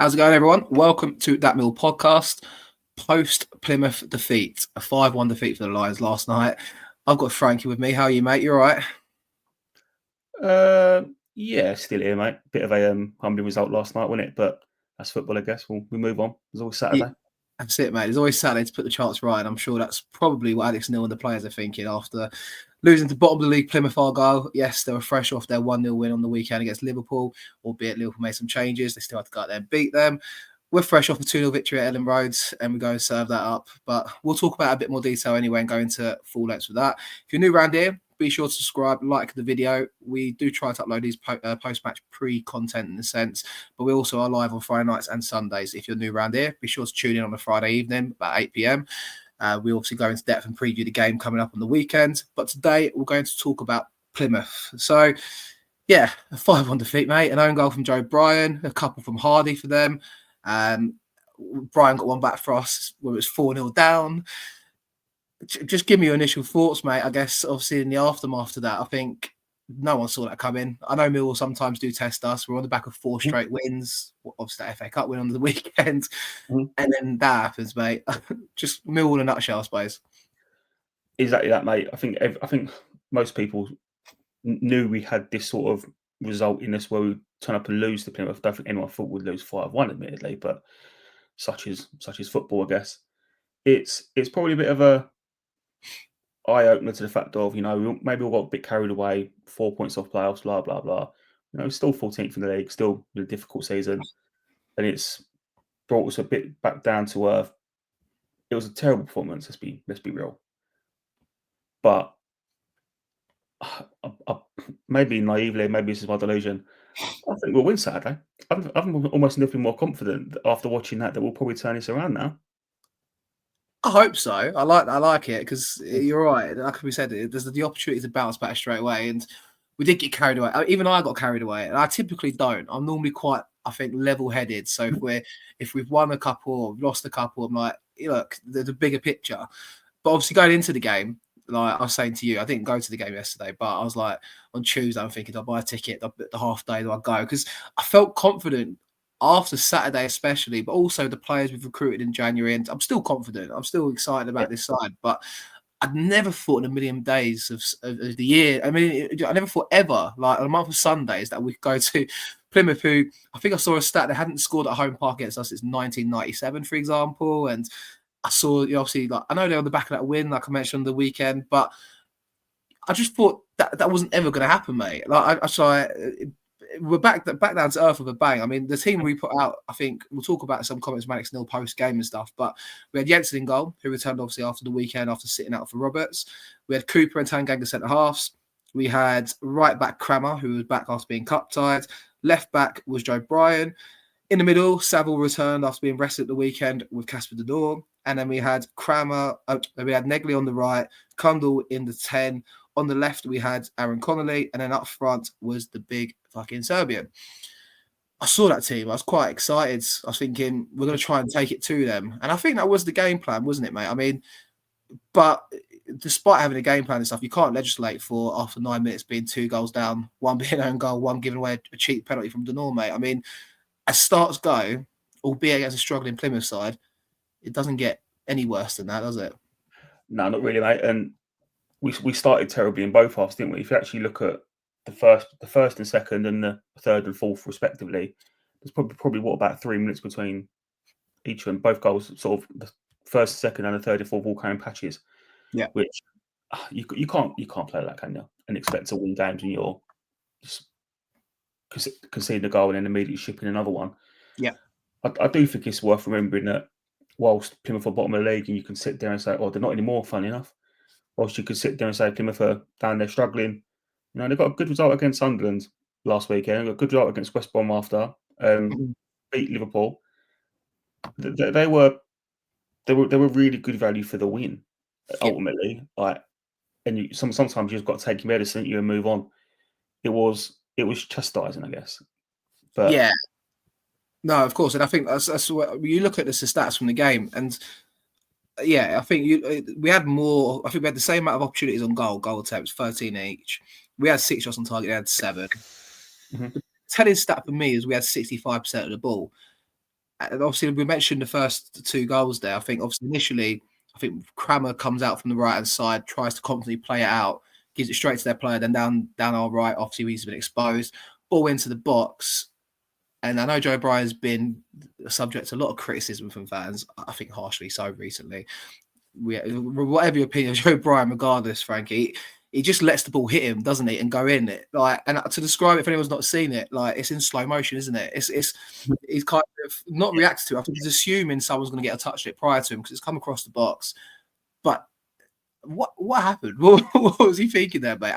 How's it going, everyone? Welcome to That Millwall Podcast. Post Plymouth defeat, a 5-1 defeat for the Lions last night. I've got Frankie with me. How are you, mate? You all right? Yeah, still here, mate. Bit of a humbling result last night, wasn't it? But that's football, I guess. We move on. It's always Saturday. Yeah, that's it, mate. It's always Saturday to put the charts right, and I'm sure that's probably what Alex Neil and the players are thinking after losing to bottom of the league Plymouth Argyle. Yes, they were fresh off their 1-0 win on the weekend against Liverpool, albeit Liverpool made some changes. They still had to go out there and beat them. We're fresh off a 2-0 victory at Ellen Road, and we're going to serve that up. But we'll talk about it a bit more detail anyway and go into full lengths with that. If you're new around here, be sure to subscribe, like the video. We do try to upload these post-match pre-content in a sense, but we also are live on Friday nights and Sundays. If you're new around here, be sure to tune in on a Friday evening about 8 p.m. We obviously go into depth and preview the game coming up on the weekend. But today, we're going to talk about Plymouth. So, yeah, a 5-1 defeat, mate. An own goal from Joe Bryan, a couple from Hardy for them. Brian got one back for us when it was 4-0 down. Just give me your initial thoughts, mate. I guess obviously in the aftermath of that, I think no one saw that coming. I know Millwall sometimes do test us. We're on the back of 4 straight wins, obviously that FA Cup win on the weekend, and then that happens, mate. Just Millwall in a nutshell, I suppose. Exactly that, mate. I think most people knew we had this sort of result in this where we turn up and lose to Plymouth. I don't think anyone thought we'd lose 5-1, admittedly, but such is football, I guess. It's probably a bit of a eye opener to the fact of, maybe we got a bit carried away, 4 points off playoffs, blah blah blah. Still 14th in the league, still a difficult season, and it's brought us a bit back down to earth. It was a terrible performance. Let's be real. But maybe naively, maybe this is my delusion. I think we'll win Saturday. I'm almost nothing more confident after watching that we'll probably turn this around now. I hope so. I like it because you're right. Like we said, there's the opportunity to bounce back straight away, and we did get carried away. Even I got carried away, and I typically don't. I'm normally quite, I think, level-headed. So if we've won a couple or lost a couple, I'm like, look, there's a bigger picture. But obviously, going into the game, like I was saying to you, I didn't go to the game yesterday, but I was like on Tuesday, I'm thinking, I'll buy a ticket. The half day, do I go? Because I felt confident after Saturday, especially, but also the players we've recruited in January, and I'm still confident. I'm still excited about this side, but I'd never thought in a million days of the year. I mean, I never thought ever, like on a month of Sundays, that we could go to Plymouth, who I think I saw a stat they hadn't scored at home park against us since 1997, for example, and I saw, obviously, like I know they're on the back of that win, like I mentioned on the weekend, but I just thought that wasn't ever going to happen, mate. Like we're back down to earth with a bang. I mean, the team we put out, I think we'll talk about some comments from Alex Neil post-game and stuff, but we had Jensen in goal, who returned obviously after the weekend after sitting out for Roberts. We had Cooper and Tanganga centre-halves. We had right-back Crammer, who was back after being cup-tied. Left-back was Joe Bryan. In the middle, Saville returned after being rested at the weekend with Casper Dedor. And then we had Crammer, we had Negley on the right, Kundal in the 10. On the left, we had Aaron Connolly, and then up front was the big fucking Serbian. I saw that team. I was quite excited. I was thinking, we're going to try and take it to them. And I think that was the game plan, wasn't it, mate? I mean, but despite having a game plan and stuff, you can't legislate for after 9 minutes being 2 goals down, 1 being own goal, 1 giving away a cheap penalty from Denor, mate. I mean, as starts go, albeit against a struggling Plymouth side, it doesn't get any worse than that, does it? No, not really, mate. And we started terribly in both halves, didn't we? If you actually look at the first and second, and the third and fourth, respectively, there's probably what, about 3 minutes between each of them. Both goals, sort of the first, second, and the third and fourth, all came in patches. Yeah, which you can't play like that, can you? And expect to win games when you're just conceding a goal and then immediately shipping another one. Yeah, I do think it's worth remembering that whilst Plymouth are bottom of the league, and you can sit there and say, "Oh, they're not anymore." Funny enough, whilst you could sit there and say Plymouth are down there struggling, they got a good result against Sunderland last weekend. Got a good result against West Brom after beat Liverpool. They were really good value for the win ultimately. And sometimes you've got to take your medicine, and move on. It was chastising, I guess. But yeah. No, of course, and I think that's what you look at the stats from the game, and yeah, I think we had more. I think we had the same amount of opportunities on goal attempts, 13 each. We had 6 shots on target, they had 7. The telling stat for me is we had 65% of the ball. And obviously, we mentioned the first 2 goals there. I think obviously initially, I think Crammer comes out from the right-hand side, tries to confidently play it out, gives it straight to their player, then down our right, obviously he's been exposed, ball into the box. And I know Joe Bryan's been subject to a lot of criticism from fans, I think harshly so recently. Whatever your opinion of Joe Bryan, regardless, Frankie, he just lets the ball hit him, doesn't he, and go in it. Like, and to describe it, if anyone's not seen it, like it's in slow motion, isn't it? He's kind of not reacted to it. I think he's assuming someone's going to get a touch at it prior to him because it's come across the box. But what happened? What was he thinking there, mate?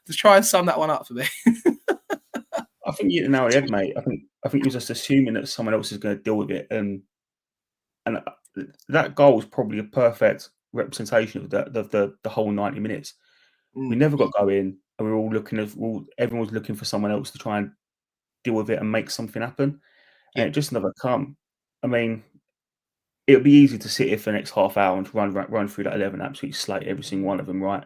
Just try and sum that one up for me. I think you know, head, mate. I think he was just assuming that someone else is going to deal with it, and that goal was probably a perfect representation of the whole 90 minutes. We never got going, and we were all everyone was looking for someone else to try and deal with it and make something happen, and it just never come. I mean, it would be easy to sit here for the next half hour and run through that 11, absolutely slate every single one of them, right?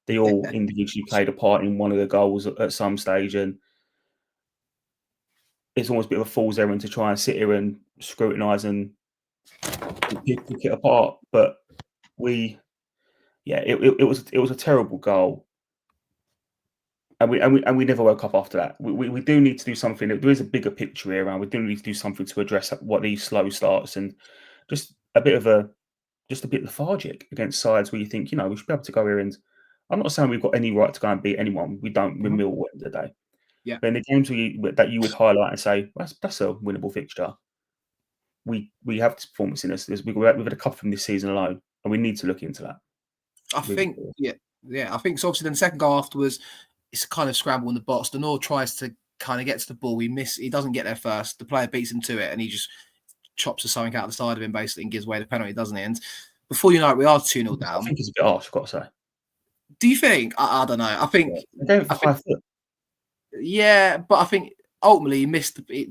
They all individually played a part in one of the goals at some stage, and it's almost a bit of a fool's errand to try and sit here and scrutinise and pick it apart. But it was a terrible goal, and we never woke up after that. We do need to do something. There is a bigger picture here, and we do need to do something to address what these slow starts and just a bit lethargic against sides where you think, we should be able to go here. And I'm not saying we've got any right to go and beat anyone. We don't. We're Millwall at the end of the day. Yeah. But in the games that you would highlight and say that's a winnable fixture, we have this performance in us. We've had a couple from this season alone, and we need to look into that. I think, I think so. Obviously, then the second goal afterwards, it's a kind of scramble in the box. The Nord tries to kind of get to the ball. He doesn't get there first. The player beats him to it, and he just chops something out the side of him basically and gives away the penalty, doesn't he? And before you know it, we are 2-0 down. I think it's a bit harsh, I've got to say. Do you think? I don't know. I think. Yeah, but I think ultimately he missed it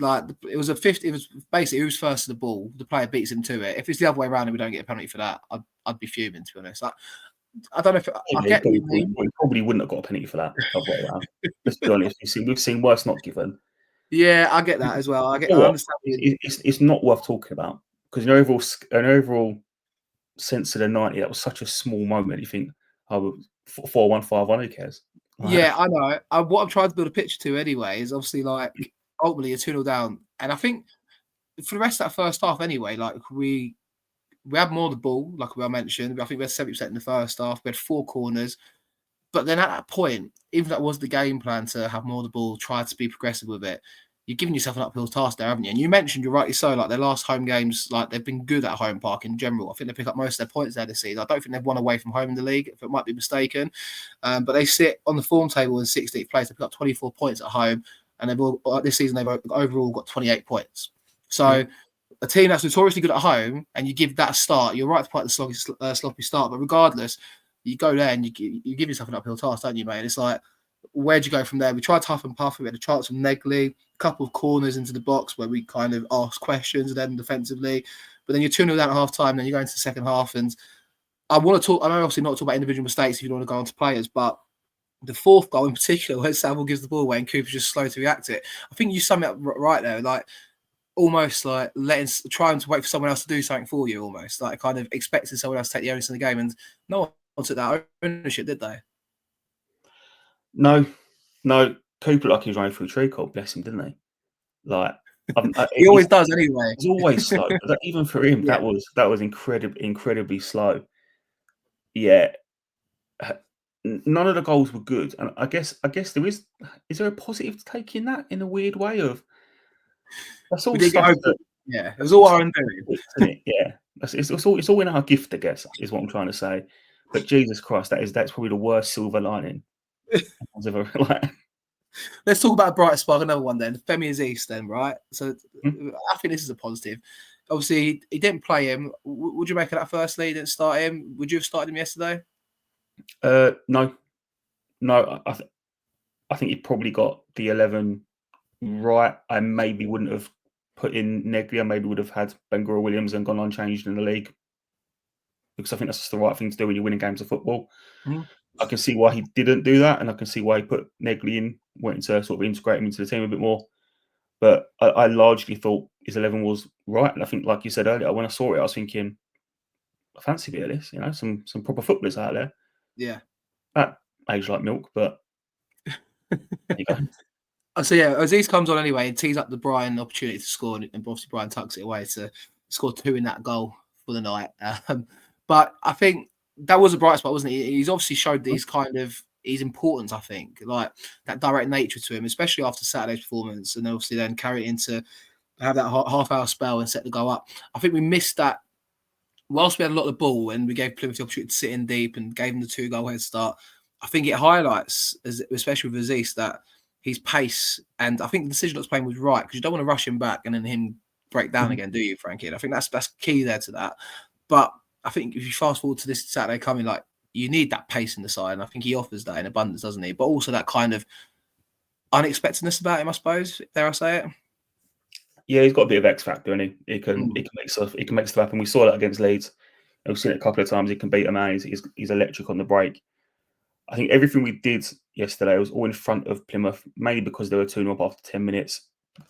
was a 50. It was basically who's first to the ball. The player beats him to it. If it's the other way around and we don't get a penalty for that, I'd be fuming, to be honest. I don't know if I get what you mean. We probably wouldn't have got a penalty for that. Other way around. Let's be honest. We've seen worse not given. Yeah, I get that as well. I understand. It's not worth talking about because an overall sense of the 90, that was such a small moment. You think, 4-1, 5-1, who cares? Yeah, I know. What I'm trying to build a picture to anyway is obviously ultimately you're 2-0 down. And I think for the rest of that first half anyway, we had more of the ball, like we mentioned. I think we had 70% in the first half. We had 4 corners. But then at that point, even if that was the game plan to have more of the ball, try to be progressive with it, you're giving yourself an uphill task there, haven't you? And you mentioned, you're rightly so, their last home games, they've been good at home park in general. I think they pick up most of their points there this season. I don't think they've won away from home in the league, if it might be mistaken. But they sit on the form table in 16th place. They pick up 24 points at home. And this season, they've overall got 28 points. So a team that's notoriously good at home, and you give that a start, you're right to put the sloppy start. But regardless, you go there and you give yourself an uphill task, don't you, mate? And it's where'd you go from there? We tried to huff and puff. We had a chance from Negley, a couple of corners into the box where we kind of asked questions, and then defensively. But then you're 2-0 down at half time, then you go into the second half. And I want to talk, I know obviously not talk about individual mistakes if you don't want to go on to players, but the fourth goal in particular, where Saville gives the ball away and Cooper's just slow to react to it. I think you sum it up right there, almost trying to wait for someone else to do something for you, almost kind of expecting someone else to take the onus in the game. And no one took that ownership, did they? No. Cooper, he was running through a tree cord, bless him, didn't he? He always does anyway. He's always slow. Even for him, that was incredibly slow. Yeah. None of the goals were good. And I guess is there a positive to take in that in a weird way of that's all stuff it was all our undoing, isn't it? Yeah. It's all in our gift, I guess, is what I'm trying to say. But Jesus Christ, that's probably the worst silver lining. Let's talk about a bright spark, another one then. Femi Azeez then, right? So I think this is a positive. Obviously, he didn't play him. Would you make of that firstly? He didn't start him. Would you have started him yesterday? No. I think he probably got the 11 right. I maybe wouldn't have put in Negley. I maybe would have had Ben-Gura Williams and gone unchanged in the league because I think that's just the right thing to do when you're winning games of football. I can see why he didn't do that, and I can see why he put Negley in, wanting to sort of integrate him into the team a bit more. But I largely thought his 11 was right. And I think, like you said earlier, when I saw it, I was thinking, I fancy a bit of this, some proper footballers out there. Yeah. That age like milk, but there you go. So yeah, Aziz comes on anyway and tees up the Brian opportunity to score, and obviously Brian tucks it away to score 2 in that goal for the night. But I think that was a bright spot, wasn't he? He's obviously showed that his importance. I think like that direct nature to him, especially after Saturday's performance, and obviously then carry it into have that half-hour spell and set the goal up. I think we missed that. Whilst we had a lot of the ball and we gave Plymouth the opportunity to sit in deep and gave him the 2-goal head start, I think it highlights, especially with Aziz, that his pace, and I think the decision that's playing was right, because you don't want to rush him back and then him break down again, do you, Frankie? And I think that's key there to that. But I think if you fast forward to this Saturday coming, like, you need that pace in the side, and I think he offers that in abundance, doesn't he? But also that kind of unexpectedness about him, I suppose, dare I say it? Yeah, he's got a bit of X factor, and he can make stuff happen. We saw that against Leeds. We've seen it a couple of times. He can beat a man. He's electric on the break. I think everything we did yesterday was all in front of Plymouth, mainly because they were 2-0 up after 10 minutes.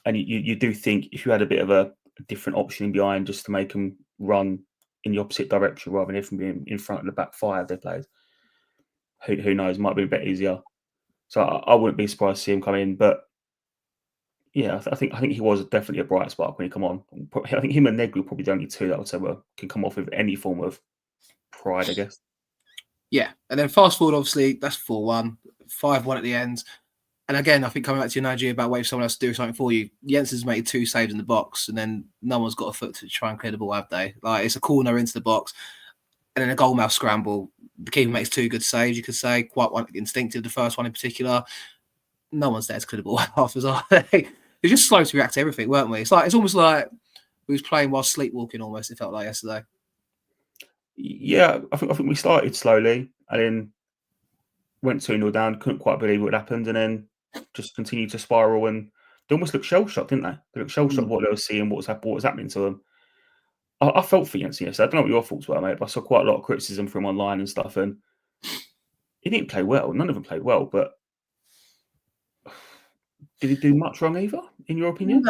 And you do think if you had a bit of a different option in behind just to make them run in the opposite direction rather than everything being in front of the back five they played, who knows, might be a bit easier. So I wouldn't be surprised to see him come in. But yeah, I think he was definitely a bright spark when he come on. I think him and Negri probably the only two that I would say can come off with any form of pride, I guess. Yeah, and then fast forward, obviously, that's 4-1, 5-1 at the end. And again, I think coming back to your analogy about waiting for someone else to do something for you, Jensen's made 2 saves in the box, and then no one's got a foot to try and clear the ball, have they? Like, it's a corner into the box, and then a goalmouth scramble. The keeper makes 2 good saves, you could say, quite instinctive, the first one in particular. No one's there to clear the ball after, are they? They're just slow to react to everything, weren't we? It's almost like we was playing while sleepwalking, almost, it felt like yesterday. Yeah, I think we started slowly and then went 2-0 down, couldn't quite believe what happened, and then just continued to spiral, and they almost looked shell-shocked, didn't they? They looked shell-shocked what they were seeing, what was happening to them. I felt for Jensen yesterday. I don't know what your thoughts were, mate, but I saw quite a lot of criticism from online and stuff, and he didn't play well. None of them played well, but did he do much wrong either, in your opinion?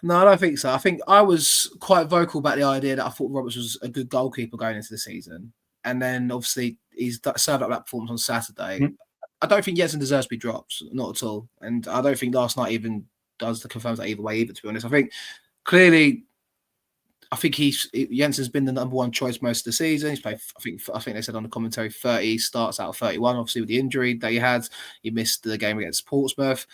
No, I don't think so. I think I was quite vocal about the idea that I thought Roberts was a good goalkeeper going into the season. And then, obviously, he's served up that performance on Saturday. Mm-hmm. I don't think Jensen deserves to be dropped, not at all. And I don't think last night even confirms that either way either, to be honest. I think, clearly, Jensen's been the number one choice most of the season. He's played, I think they said on the commentary, 30 starts out of 31, obviously, with the injury that he had. He missed the game against Portsmouth.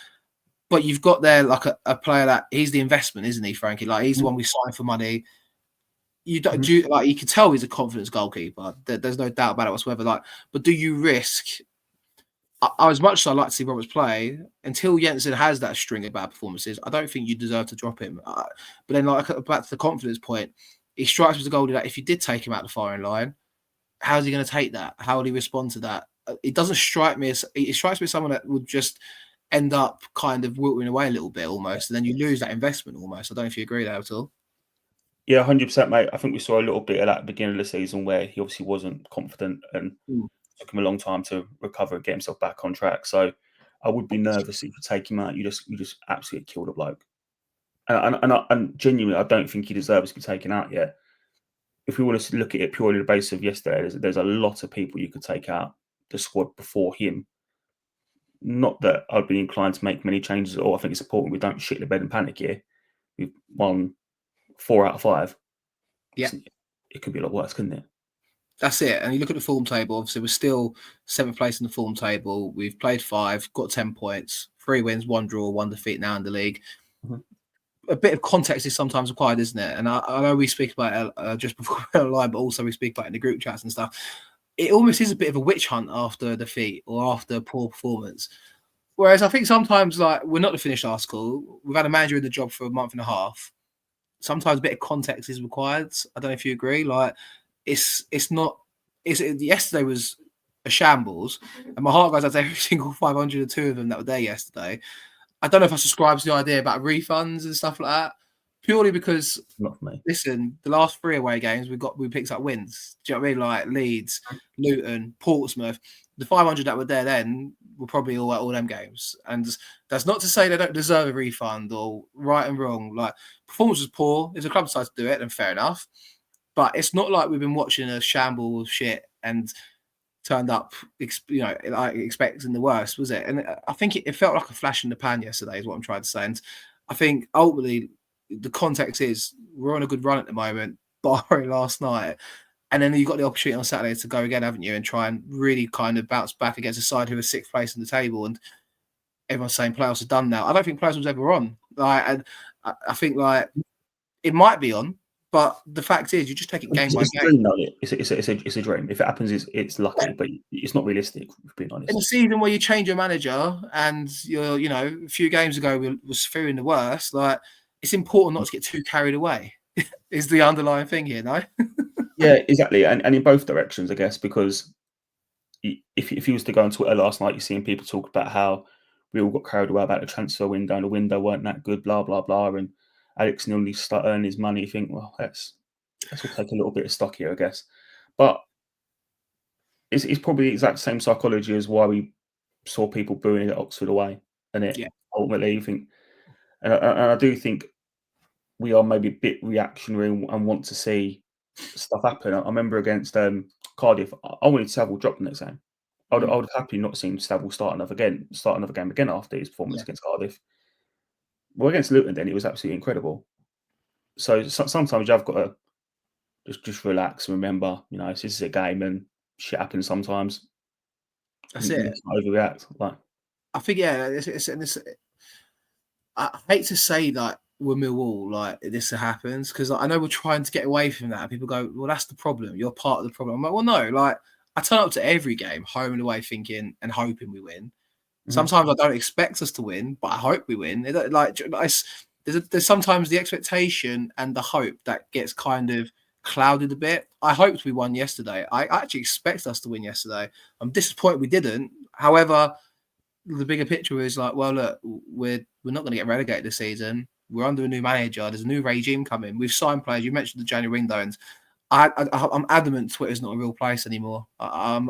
But you've got there like a player that he's the investment, isn't he, Frankie? Like, he's the one we signed for money. You don't like, you can tell he's a confidence goalkeeper. There's no doubt about it whatsoever. Like, but do you risk? As much as I like to see Roberts play, until Jensen has that string of bad performances, I don't think you deserve to drop him. But then, like, back to the confidence point, he strikes me as a goalie that if you did take him out the firing line, how's he going to take that? How would he respond to that? It doesn't strike me as someone that would just end up kind of wilting away a little bit almost, and then you lose that investment almost. I don't know if you agree there at all. Yeah, 100%, mate. I think we saw a little bit of that at the beginning of the season where he obviously wasn't confident and took him a long time to recover and get himself back on track. So I would be nervous if you take him out. You just absolutely killed a bloke. And genuinely, I don't think he deserves to be taken out yet. If we want to look at it purely on the basis of yesterday, there's a lot of people you could take out the squad before him. Not that I'd be inclined to make many changes at all. I think it's important we don't shit the bed and panic here. We've won 4 out of 5. Yeah. It could be a lot worse, couldn't it? That's it. And you look at the form table, obviously we're still 7th place in the form table. We've played 5, got 10 points, 3 wins, 1 draw, 1 defeat now in the league. Mm-hmm. A bit of context is sometimes required, isn't it? And I know we speak about it just before we're online, but also we speak about it in the group chats and stuff. It almost is a bit of a witch hunt after a defeat or after a poor performance. Whereas I think sometimes, like, we're not the finished article. We've had a manager in the job for a month and a half. Sometimes a bit of context is required. I don't know if you agree. Like, yesterday was a shambles, and my heart goes out to every single 502 of them that were there yesterday. I don't know if I subscribe to the idea about refunds and stuff like that, purely because, not for me. Listen, the last 3 away games we picked up wins. Do you know what I mean? Like Leeds, Luton, Portsmouth. The 500 that were there then were probably all at all them games. And that's not to say they don't deserve a refund or right and wrong. Like, performance was poor. If the club decides to do it, then fair enough. But it's not like we've been watching a shamble of shit and turned up, like expecting the worst, was it? And I think it felt like a flash in the pan yesterday, is what I'm trying to say. And I think ultimately the context is we're on a good run at the moment, barring last night. And then you've got the opportunity on Saturday to go again, haven't you? And try and really kind of bounce back against a side who are sixth place in the table. And everyone's saying playoffs are done now. I don't think playoffs was ever on. Like, and I think like it might be on, but the fact is, you just take it game by game. Dream, it's a dream. If it happens, it's lucky, but it's not realistic. Being honest, in a season where you change your manager and you're, a few games ago was fearing the worst. Like, it's important not to get too carried away. Is the underlying thing here, no? Yeah, exactly, and in both directions, I guess, because if you was to go on Twitter last night, you're seeing people talk about how we all got carried away about the transfer window, and the window weren't that good, blah blah blah, and Alex nearly needs to start earning his money. You think, well, let's all take a little bit of stock here, I guess, but it's probably the exact same psychology as why we saw people booing it at Oxford away, and ultimately, you think, and I do think we are maybe a bit reactionary and want to see stuff happen. I remember against Cardiff, I wanted Saville drop the next game. I would have happily not seen Saville start another game again after his performance against Cardiff. Well, against Luton, then it was absolutely incredible. So sometimes you've got to just relax and remember, this is a game and shit happens sometimes. That's it. Overreact. Like, I think I hate to say that with Millwall, like this happens, because I know we're trying to get away from that. People go, well, that's the problem. You're part of the problem. I'm like, well, no, like I turn up to every game, home and away, thinking and hoping we win. Mm-hmm. Sometimes I don't expect us to win, but I hope we win. There's sometimes the expectation and the hope that gets kind of clouded a bit. I hoped we won yesterday. I actually expect us to win yesterday. I'm disappointed we didn't. However, the bigger picture is like, well, look, we're not going to get relegated this season. We're under a new manager. There's a new regime coming. We've signed players. You mentioned the January window, and I'm adamant Twitter's not a real place anymore. I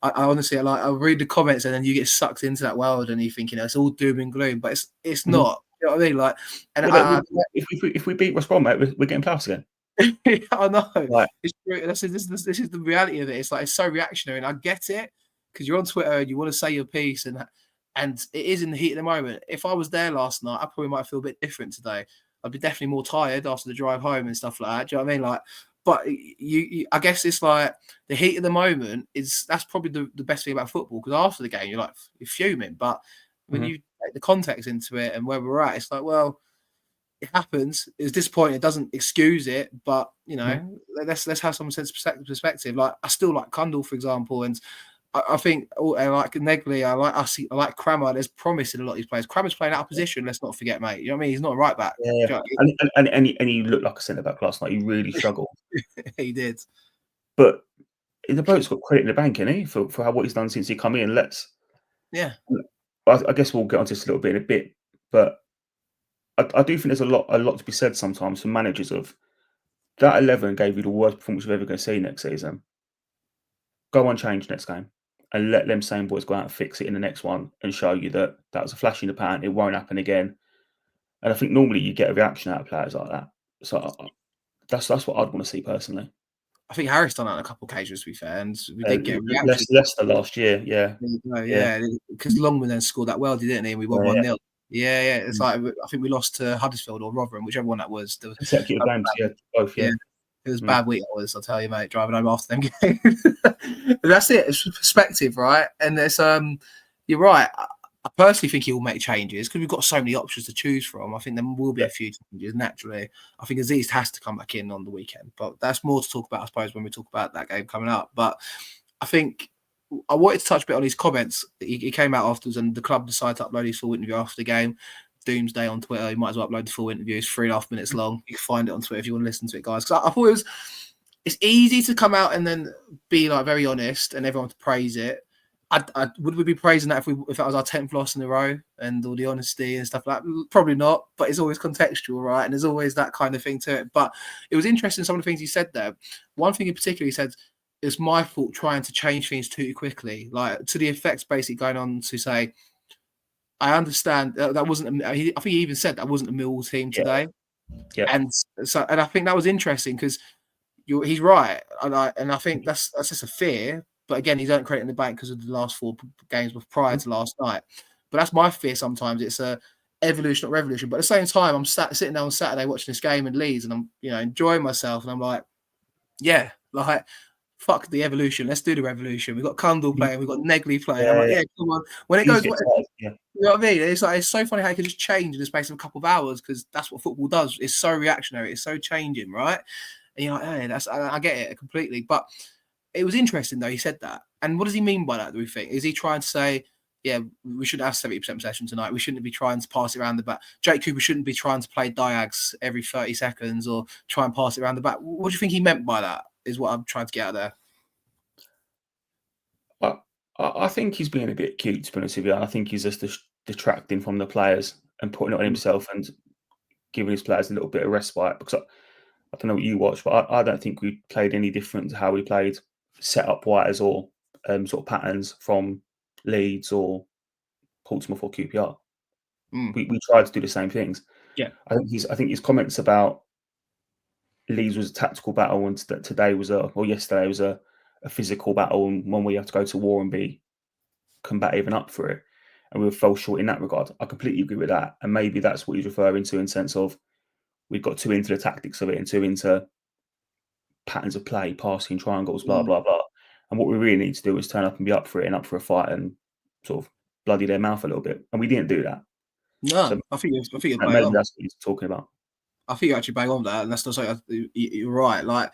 honestly, I read the comments and then you get sucked into that world and you're thinking it's all doom and gloom, but it's not. You know what I mean? Like, and if we beat West Brom, mate, we're getting playoffs again. I know. Like, this is the reality of it. It's like it's so reactionary, and I get it because you're on Twitter and you want to say your piece, and it is in the heat of the moment. If I was there last night, I probably might feel a bit different today. I'd be definitely more tired after the drive home and stuff like that. Do you know what I mean? Like, but I guess it's like the heat of the moment that's probably the best thing about football, because after the game you're fuming, but when you take the context into it and where we're at, it's like, well, it happens. It's disappointing. It doesn't excuse it, but let's have some sense of perspective. Like, I still like Kundal, for example, and I think I like Negley. I like Crammer. There's promise in a lot of these players. Crammer's playing out of position. Let's not forget, mate. You know what I mean? He's not a right back. Yeah. And he looked like a centre back last night. He really struggled. He did. But the bloke's got credit in the bank, isn't he, for what he's done since he come in. I guess we'll get onto this a little bit in a bit, but I do think there's a lot to be said sometimes for managers of that 11 gave you the worst performance you're ever going to see next season. Go on, change next game, and let them same boys go out and fix it in the next one and show you that was a flash in the pan. It won't happen again. And I think normally you get a reaction out of players like that. So that's what I'd want to see personally. I think Harris done that on a couple of occasions, to be fair, and we did get a reaction. Leicester last year, because Longman then scored that well, didn't he? And we won 1-0. Yeah. It's like I think we lost to Huddersfield or Rotherham, whichever one that was. Consecutive games, both. Yeah. It was bad week. I'll tell you, mate. Driving home after them games. But that's it. It's perspective, right? And it's you're right. I personally think he will make changes because we've got so many options to choose from. I think there will be a few changes naturally. I think Aziz has to come back in on the weekend, but that's more to talk about, I suppose, when we talk about that game coming up. But I think I wanted to touch a bit on his comments. He came out afterwards, and the club decided to upload his full interview after the game. Doomsday on Twitter. You might as well upload the full interview. It's 3.5 minutes long. You can find it on Twitter if you want to listen to it, guys. Because I thought it's easy to come out and then be like very honest and everyone to praise it. Would we be praising that if that was our 10th loss in a row and all the honesty and stuff like that? Probably not, but it's always contextual, right? And there's always that kind of thing to it. But it was interesting, some of the things he said there. One thing in particular, he said, it's my fault trying to change things too quickly, like to the effects basically going on to say, I understand that wasn't. I think he even said that wasn't a Millwall team Yeah, today, yeah. and I think that was interesting because he's right, and I think that's just a fear. But again, he's not creating the bank because of the last 4 games prior to last night. But that's my fear. Sometimes it's a evolution, not revolution. But at the same time, I'm sitting down on Saturday watching this game in Leeds, and I'm enjoying myself, and I'm like, yeah, like fuck the evolution. Let's do the revolution. We've got Kundal playing, we've got Negley playing. I'm Yeah, like, yeah. yeah, come on. When it Things goes, get tight, yeah. you know what I mean? It's like it's so funny how it can just change in the space of a couple of hours because that's what football does. It's so reactionary. It's so changing, right? And you're like, hey, I get it completely. But it was interesting though. He said that, and what does he mean by that? Do we think is he trying to say, yeah, we shouldn't have 70% possession tonight. We shouldn't be trying to pass it around the back. Jake Cooper shouldn't be trying to play diags every 30 seconds or try and pass it around the back. What do you think he meant by that? Is what I'm trying to get out there. But I think he's being a bit cute, to be honest with you. I think he's just detracting from the players and putting it on himself and giving his players a little bit of respite. Because I don't know what you watched, but I don't think we played any different to how we played set up wise or sort of patterns from Leeds or Portsmouth or QPR. We tried to do the same things. Yeah. I think his comments about Leeds was a tactical battle and today was yesterday was a physical battle, and when we have to go to war and be combative and up for it, and we fell short in that regard. I completely agree with that, and maybe that's what he's referring to in sense of we've got too into the tactics of it and too into patterns of play, passing, triangles, blah blah blah. And what we really need to do is turn up and be up for it and up for a fight and sort of bloody their mouth a little bit, and we didn't do that. No, So I think you're bang maybe on. that's what he's talking about. I think you're actually bang on that, and that's not something you're right. Like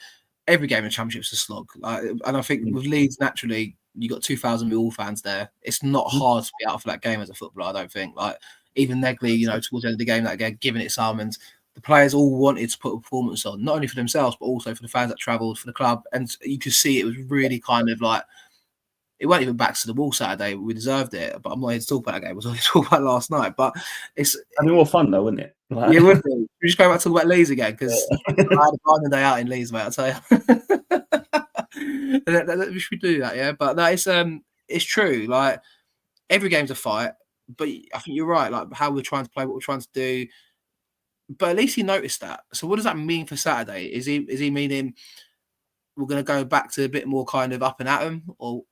every game in the Championship's a slog. Like, and I think with Leeds, naturally, you got 2,000 Millwall fans there. It's not hard to be out for that game as a footballer. I don't think. Like even Negley, towards the end of the game, that again, giving it some, and the players all wanted to put a performance on, not only for themselves but also for the fans that travelled, for the club, and you could see it was really kind of like. It weren't even back to the wall Saturday. We deserved it, but I'm not here to talk about that game. I was only talking about last night. But it's I mean, more fun though, wouldn't it? Like, yeah, would be. We just go back to talk about Leeds again because I had a fine day out in Leeds, mate. I'll tell you. We should do that, yeah. But that is it's true. Like every game's a fight, but I think you're right. Like how we're trying to play, what we're trying to do. But at least he noticed that. So what does that mean for Saturday? Is he meaning? We're going to go back to a bit more kind of up and at them, or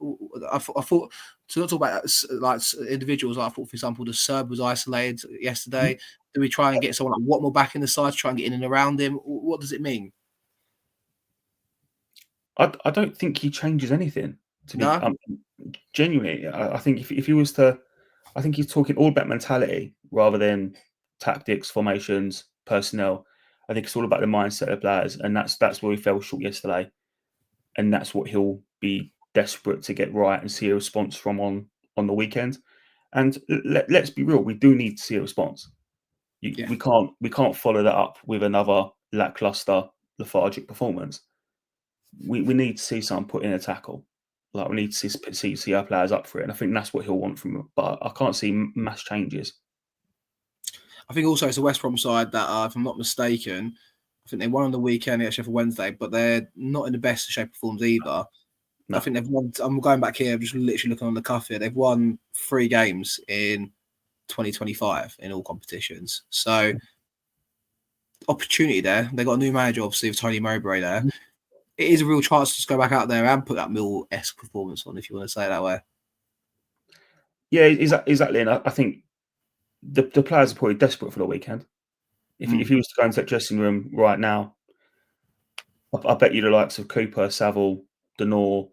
I thought to not talk about like individuals. I thought, for example, the Serb was isolated yesterday. Do we try and get someone like Watmore back in the side to try and get in and around him? What does it mean? I don't think he changes anything. To be No, genuinely, I think if he was to, I think he's talking all about mentality rather than tactics, formations, personnel. I think it's all about the mindset of players, and that's where we fell short yesterday. And that's what he'll be desperate to get right and see a response from on the weekend. And let's be real, we do need to see a response. We can't follow that up with another lackluster, lethargic performance. We need to see someone put in a tackle. Like we need to see our players up for it, and I think that's what he'll want from it. But I can't see mass changes. I think also it's a West Brom side that, if I'm not mistaken, I think they won on the weekend at Sheffield Wednesday, but they're not in the best shape of forms either. No. I think they've won. I'm going back here. I'm just literally looking on the cuff here. They've won 3 games in 2025 in all competitions. So opportunity there. They got a new manager, obviously, with Tony Mowbray there. It is a real chance to just go back out there and put that Mill-esque performance on, if you want to say it that way. Yeah, exactly. And I think the players are probably desperate for the weekend. If he was to go into that dressing room right now, I bet you the likes of Cooper, Saville, Denor,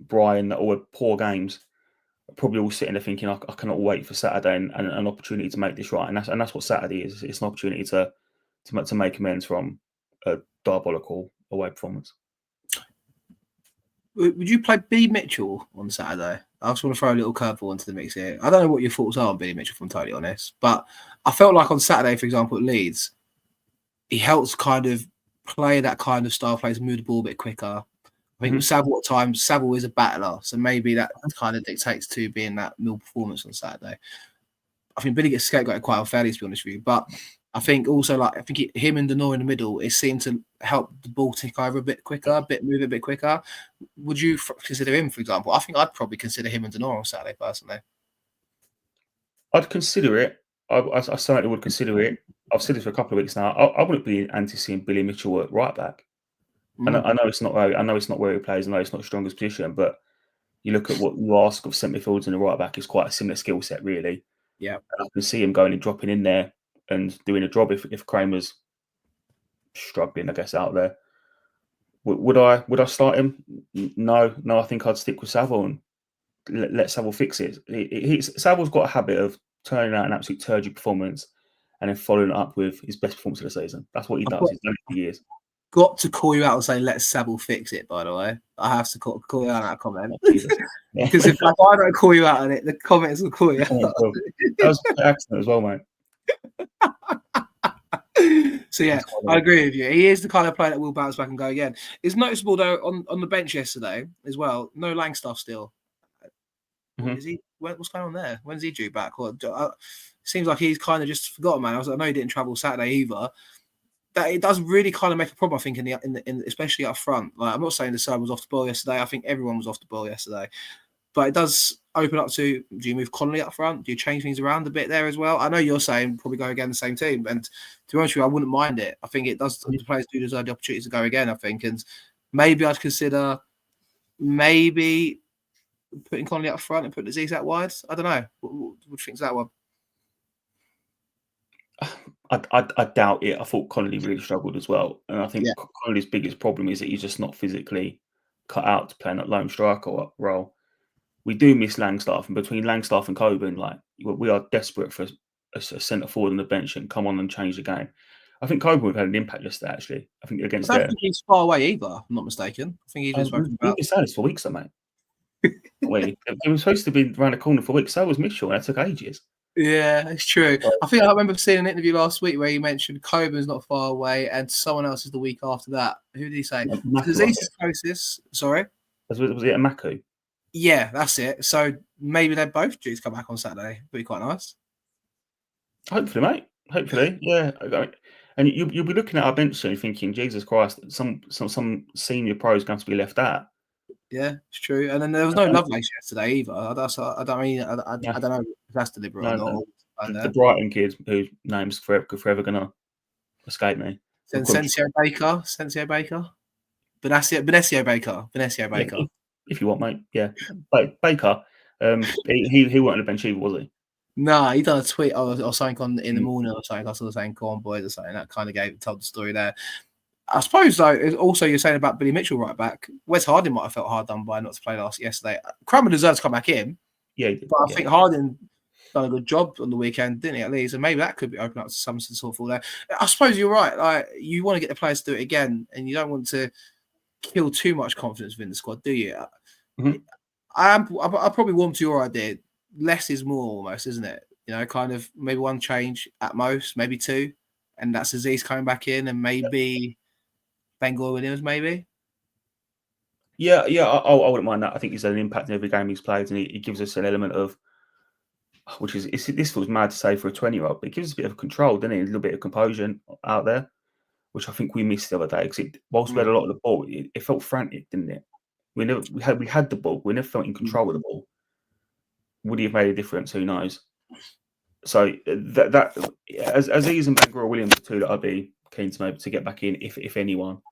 Brian, that all had poor games, are probably all sitting there thinking, I cannot wait for Saturday and an opportunity to make this right. And that's what Saturday is. It's an opportunity to make amends from a diabolical away performance. Would you play B Mitchell on Saturday? I just want to throw a little curveball into the mix here. I don't know what your thoughts are on Billy Mitchell, if I'm totally honest, but I felt like on Saturday, for example, at Leeds, he helps kind of play that kind of style, plays, move the ball a bit quicker. I think with Saville at times, Saville is a battler, so maybe that kind of dictates to being that Mill performance on Saturday. I think Billy gets scapegoated quite unfairly, to be honest with you, but I think also him and Denor in the middle, it seemed to help the ball tick over a bit quicker, move a bit quicker. Would you consider him, for example? I think I'd probably consider him and Denor on Saturday personally. I'd consider it. I certainly would consider it. I've said this for a couple of weeks now. I wouldn't be anti seeing Billy Mitchell at right back. I know it's not where he plays. I know it's not his strongest position, but you look at what you ask of centre midfielders and the right back is quite a similar skill set, really. Yeah, and I can see him going and dropping in there and doing a job if Kramer's struggling, I guess, out there. Would I start him? No. I think I'd stick with Saville and let Saville fix it. Saville's got a habit of turning out an absolute turgid performance and then following it up with his best performance of the season. That's what he does. He's done it for years. Got to call you out and say, let Saville fix it, by the way. I have to call you out on that comment. Because if I don't call you out on it, the comments will call you out. That was an accident as well, mate. So yeah, I agree with you. He is the kind of player that will bounce back and go again. It's noticeable though on the bench yesterday as well. No Langstaff still. Is he? What's going on there? When's he due back? Or seems like he's kind of just forgotten, man. I know he didn't travel Saturday either. That it does really kind of make a problem, I think, in especially up front. Like, I'm not saying the side was off the ball yesterday. I think everyone was off the ball yesterday. But it does open up to, do you move Connolly up front? Do you change things around a bit there as well? I know you're saying probably go again the same team. And to be honest with you, I wouldn't mind it. I think it does. The players do deserve the opportunity to go again, I think. And maybe I'd consider putting Connolly up front and putting Aziz out wide. I don't know. What do you think of that one? I doubt it. I thought Connolly really struggled as well. And I think Connolly's biggest problem is that he's just not physically cut out to play in that lone striker role. We do miss Langstaff, and between Langstaff and Coburn, we are desperate for a centre forward on the bench and come on and change the game. I think Coburn would have had an impact yesterday, actually. I think against I don't think he's far away either, I'm not mistaken. I think he's been spoken about. He's been saying this for weeks, though, mate. It was supposed to be around the corner for weeks. So was Mitchell, and that took ages. Yeah, it's true. I remember seeing an interview last week where he mentioned Coburn's not far away and someone else is the week after that. Who did he say? Aziz is closest. Sorry? Was it Amaku? Yeah, that's it. So maybe they're both due to come back on Saturday. Would be quite nice. Hopefully, mate. Hopefully, yeah. And you'll be looking at our bench soon thinking, Jesus Christ, some senior pros going to be left out. Yeah, it's true. And then there was no Lovelace yesterday either. I don't know if that's deliberate or not. The Brighton kid whose name's forever going to escape me. Sensio Baker. Benicio Baker. Yeah, if you want, mate. Yeah. Baker, he weren't on the bench either, was he? No, he done a tweet or something in the morning or something. I saw saying "Go on, boys" or something. That kind of told the story there. I suppose though, also you're saying about Billy Mitchell right back. Wes Harding might have felt hard done by not to play yesterday. Cranmer deserves to come back in. Yeah, but I think Harding done a good job on the weekend, didn't he? At least, and maybe that could be open up to some sort of there. I suppose you're right. Like, you want to get the players to do it again, and you don't want to kill too much confidence within the squad, do you? Mm-hmm. I probably warm to your idea. Less is more, almost, isn't it? You know, kind of maybe one change at most, maybe two, and that's Aziz coming back in, and maybe Bengal Williams, maybe. Yeah, I wouldn't mind that. I think he's had an impact in every game he's played, and he gives us an element of, which is this feels mad to say for a 20-year-old, but it gives us a bit of control, doesn't it? A little bit of composure out there, which I think we missed the other day. Because whilst we had a lot of the ball, it felt frantic, didn't it? We had the ball, we never felt in control of the ball. Would he have made a difference? Who knows? So that as Aziz and Bengal Williams are two that I'd be keen to maybe to get back in, if anyone.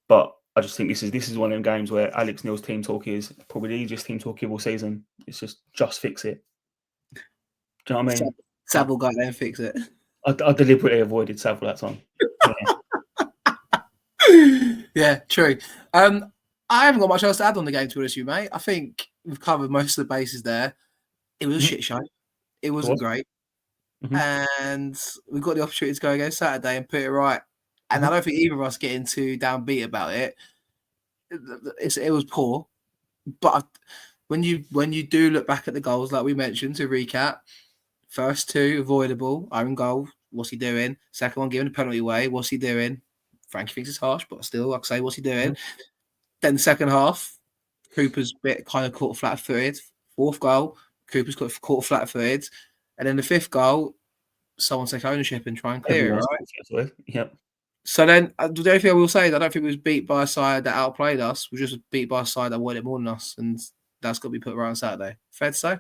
But I just think this is one of them games where Alex Neil's team talk is probably the easiest team talk of all season. It's just fix it. Do you know what I mean? Saville got there and fix it. I deliberately avoided Saville that time. Yeah, true. I haven't got much else to add on the game, to be honest with you, mate. I think we've covered most of the bases there. It was a shit show. It wasn't great. And we got the opportunity to go again Saturday and put it right. And I don't think either of us getting too downbeat about it. It was poor. But when you do look back at the goals, like we mentioned, to recap, first two, avoidable, own goal, what's he doing? Second one, giving a penalty away, what's he doing? Frankie thinks it's harsh, but still, like I say, what's he doing? Then the second half, Cooper's bit kind of caught flat-footed. Fourth goal, Cooper's caught flat-footed. And then the fifth goal, someone take ownership and try and clear it, right? Yep. So then, the only thing I will say is I don't think we was beat by a side that outplayed us. We were just beat by a side that wanted it more than us, and that's got to be put right on Saturday. Fair to say?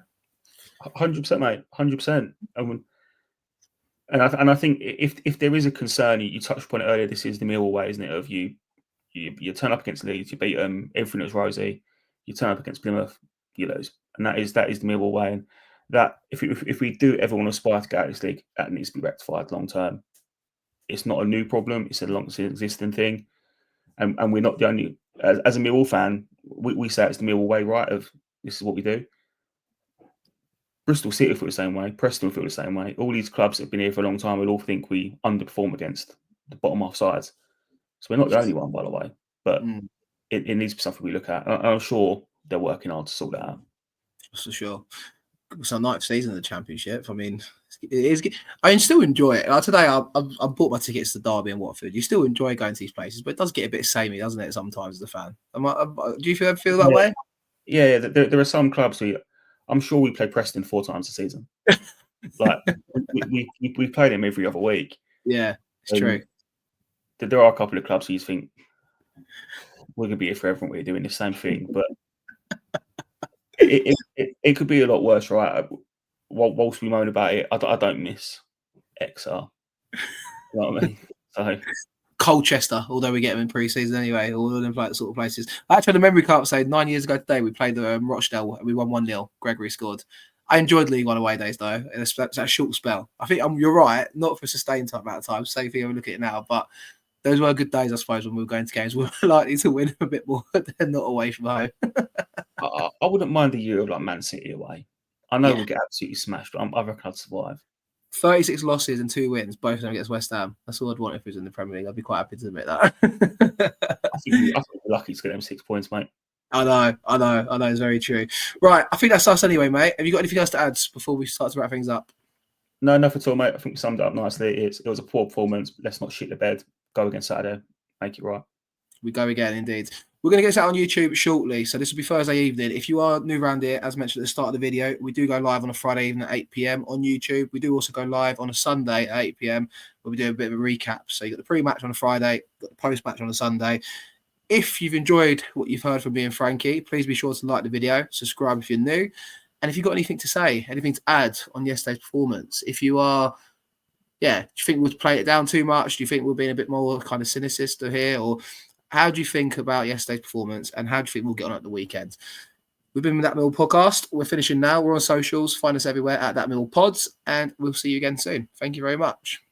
100%, mate. 100%. And I think if there is a concern, you touched upon it earlier. This is the Millwall way, isn't it? Of you turn up against Leeds, you beat them, everything was rosy. You turn up against Plymouth, you lose, and that is the Millwall way. And that if we do ever want to aspire to get out of this league, that needs to be rectified long term. It's not a new problem; it's a long existing thing, and we're not the only. As a Millwall fan, we say it's the Millwall way, right? Of this is what we do. Bristol City feel the same way. Preston feel the same way. All these clubs that have been here for a long time will all think we underperform against the bottom half sides. So we're not the only one, by the way. But it needs to be something we look at. And I'm sure they're working hard to sort that out. For sure. It's our ninth season of the Championship. I mean, it is. I still enjoy it. Like today, I bought my tickets to Derby and Watford. You still enjoy going to these places, but it does get a bit samey, doesn't it? Sometimes as a fan. Do you feel that way? Yeah. There are some clubs I'm sure we play Preston 4 times a season. Like we play them every other week. Yeah, it's true. There are a couple of clubs who you think we're going to be here forever. We're doing the same thing, but it could be a lot worse, right? Whilst we moan about it, I don't miss XR. You know what I mean? So. Colchester, although we get them in pre-season anyway, all of them sort of places. I actually had a memory card say 9 years ago today we played the Rochdale and we won 1-0. Gregory scored. I enjoyed League One away days though. It's that short spell. I think you're right, not for a sustained amount of time. Same thing. I look at it now, but those were good days, I suppose, when we were going to games. We were likely to win a bit more than not away from home. I wouldn't mind a year of like Man City away. I know we'll get absolutely smashed, but I reckon I'd survive. 36 losses and 2 wins, both of them against West Ham. That's all I'd want if it was in the Premier League. I'd be quite happy to admit that. I think we're lucky to get them 6 points, mate. I know. It's very true. Right, I think that's us anyway, mate. Have you got anything else to add before we start to wrap things up? No, nothing at all, mate. I think we summed it up nicely. It was a poor performance. Let's not shit the bed. Go again Saturday. Make it right. We go again, indeed. We're going to get this out on YouTube shortly. So this will be Thursday evening. If you are new around here, as mentioned at the start of the video, we do go live on a Friday evening at 8 p.m. on YouTube. We do also go live on a Sunday at 8 p.m. where we do a bit of a recap. So you got the pre-match on a Friday, got the post-match on a Sunday. If you've enjoyed what you've heard from me and Frankie, please be sure to like the video, subscribe if you're new. And if you've got anything to say, anything to add on yesterday's performance, if you are, do you think we'll play it down too much? Do you think we're being a bit more kind of cynicist here? Or how do you think about yesterday's performance and how do you think we'll get on at the weekend? We've been with That Millwall Podcast. We're finishing now. We're on socials. Find us everywhere at That Millwall Pods and we'll see you again soon. Thank you very much.